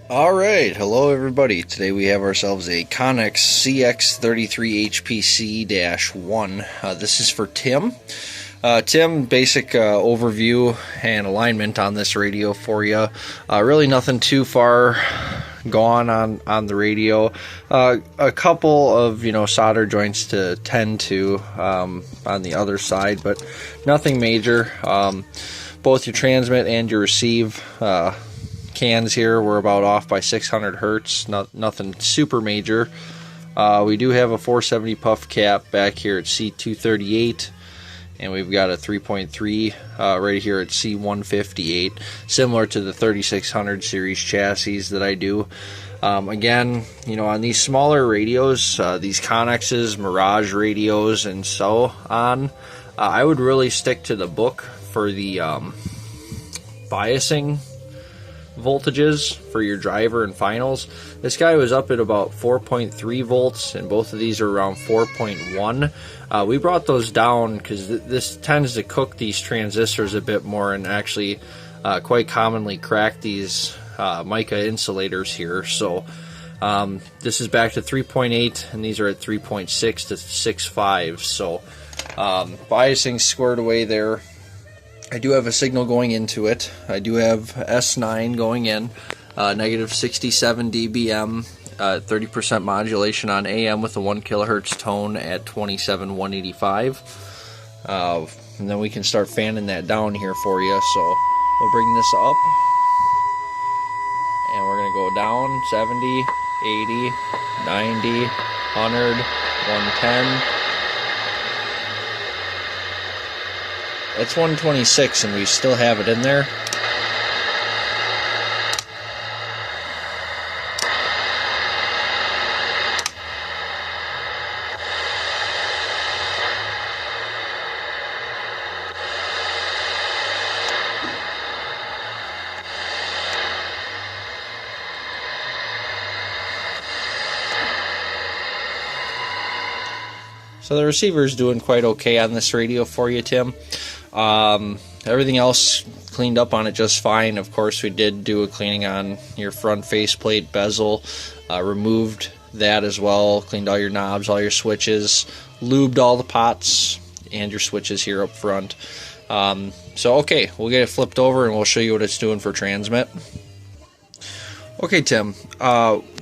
Alright, hello everybody. Today we have ourselves a Connex CX33HPC-1. This is for Tim. Tim, basic overview and alignment on this radio for you. Really nothing too far gone on the radio. A couple of solder joints to tend to on the other side, but nothing major. Both your transmit and your receive cans here were about off by 600 hertz. Nothing super major. We do have a 470 puff cap back here at C238, and we've got a 3.3 right here at C158, similar to the 3600 series chassis that I do. Again, on these smaller radios, these Connexes, Mirage radios, and so on, I would really stick to the book for the biasing voltages for your driver and finals. This guy was up at about 4.3 volts, and both of these are around 4.1. We brought those down because this tends to cook these transistors a bit more and actually quite commonly crack these mica insulators here. So this is back to 3.8, and these are at 3.6 to 6.5. So biasing squared away there. I do have a signal going into it. I do have S9 going in, negative 67 dBm, 30% modulation on AM with a 1 kilohertz tone at 27,185. And then we can start fanning that down here for you. So we'll bring this up, and we're going to go down 70, 80, 90, 100, 110. It's 126, and we still have it in there. So the receiver's doing quite okay on this radio for you, Tim. Everything else cleaned up on it just fine. Of course, we did do a cleaning on your front faceplate bezel, removed that as well, cleaned all your knobs, all your switches, lubed all the pots and your switches here up front. So okay, we'll get it flipped over and we'll show you what it's doing for transmit. Okay, Tim,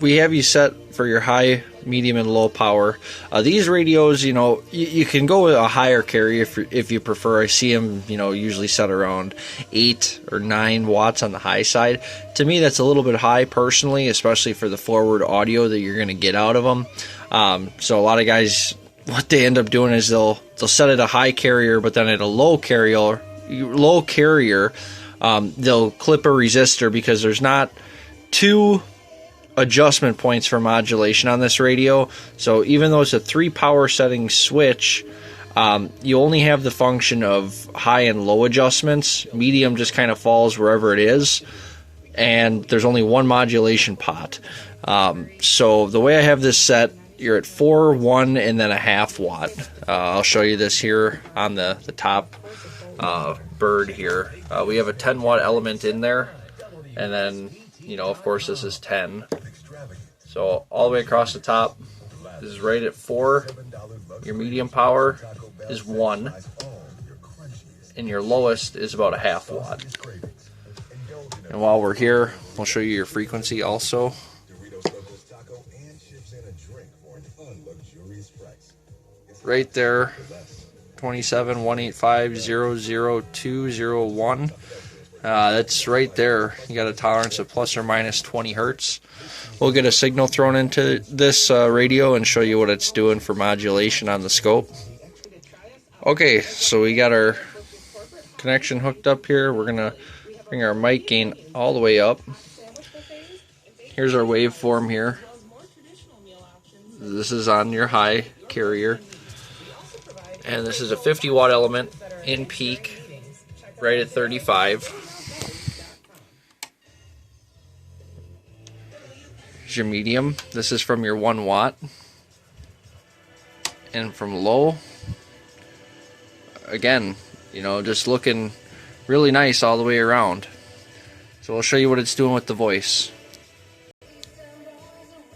we have you set for your high, medium, and low power. These radios, you can go with a higher carrier if you prefer. I see them, usually set around 8 or 9 watts on the high side. To me, that's a little bit high personally, especially for the forward audio that you're going to get out of them. So a lot of guys, what they end up doing is they'll set it a high carrier, but then at a low carrier, they'll clip a resistor because there's not 2 adjustment points for modulation on this radio. So even though it's a 3 power setting switch, you only have the function of high and low adjustments. Medium just kind of falls wherever it is, and there's only 1 modulation pot. So the way I have this set, you're at 4, 1, and then a half watt. I'll show you this here on the top bird here. We have a 10 watt element in there, and then of course this is 10. So all the way across the top, this is right at 4. Your medium power is 1, and your lowest is about a half watt. And while we're here, we'll show you your frequency also. Right there, 27,185,00201. That's right there. You got a tolerance of plus or minus 20 hertz. We'll get a signal thrown into this radio and show you what it's doing for modulation on the scope. Okay, so we got our connection hooked up here. We're going to bring our mic gain all the way up. Here's our waveform here. This is on your high carrier. And this is a 50 watt element in peak, right at 35. Here's your medium. This is from your 1 watt. And from low, again, just looking really nice all the way around. So I'll show you what it's doing with the voice.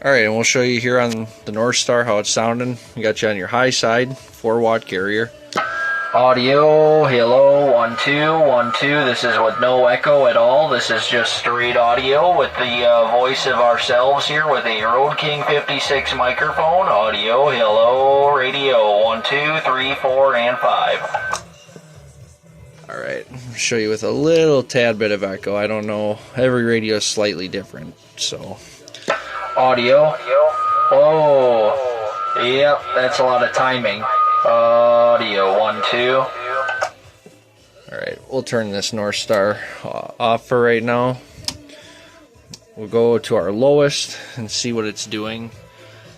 Alright, and we'll show you here on the North Star how it's sounding. We got you on your high side, 4-watt carrier. Audio, hello, 1 2 1 2. This is with no echo at all. This is just straight audio with the voice of ourselves here with a Road King 56 microphone. Audio, hello, radio, 1 2 3 4 and 5. Alright, I'll show you with a little tad bit of echo. I don't know, every radio is slightly different, so. Audio, oh, yep, that's a lot of timing. Audio, 1 2. Alright, we'll turn this North Star off for right now. We'll go to our lowest and see what it's doing.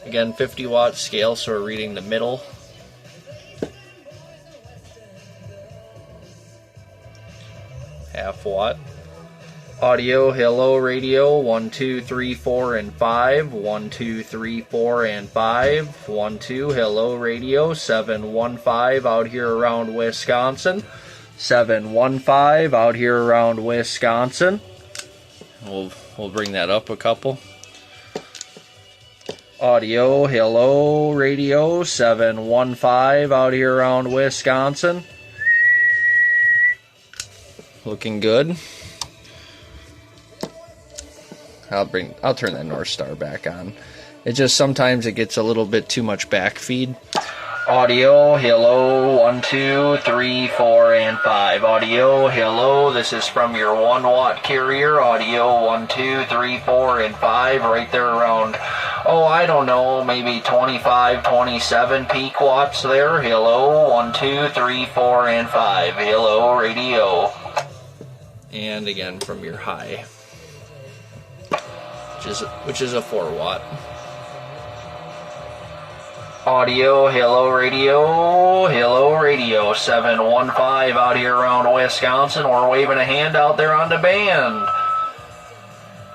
Again, 50-watt scale, so we're reading the middle. Half watt. Audio, hello, radio, 1 2 3 4 and 5. 1 2 3 4 and 5. 1 2, hello, radio, 715 out here around Wisconsin. 715 out here around Wisconsin. We'll bring that up a couple. Audio, hello, radio, 715 out here around Wisconsin. Looking good. I'll turn that North Star back on. It just sometimes it gets a little bit too much back feed. Audio, hello, 1 2 3 4 and 5. Audio, hello, this is from your 1-watt carrier. Audio, 1 2 3 4 and 5, right there around, oh, I don't know, maybe 25 27 peak watts there. Hello, 1 2 3 4 and 5. Hello, radio. And again from your high, which is a 4-watt. Audio, hello, radio, 715 out here around Wisconsin. We're waving a hand out there on the band.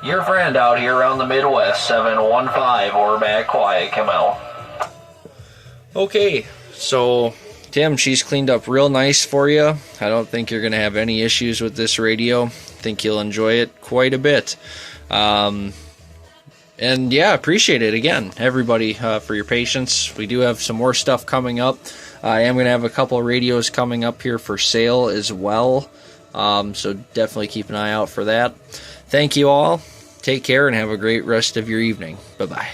Your friend out here around the Midwest, 715. We're back quiet, come out. Okay, so Tim, she's cleaned up real nice for you. I don't think you're going to have any issues with this radio. I think you'll enjoy it quite a bit. And yeah, appreciate it again, everybody, for your patience. We do have some more stuff coming up. I am going to have a couple of radios coming up here for sale as well. So definitely keep an eye out for that. Thank you all. Take care and have a great rest of your evening. Bye-bye.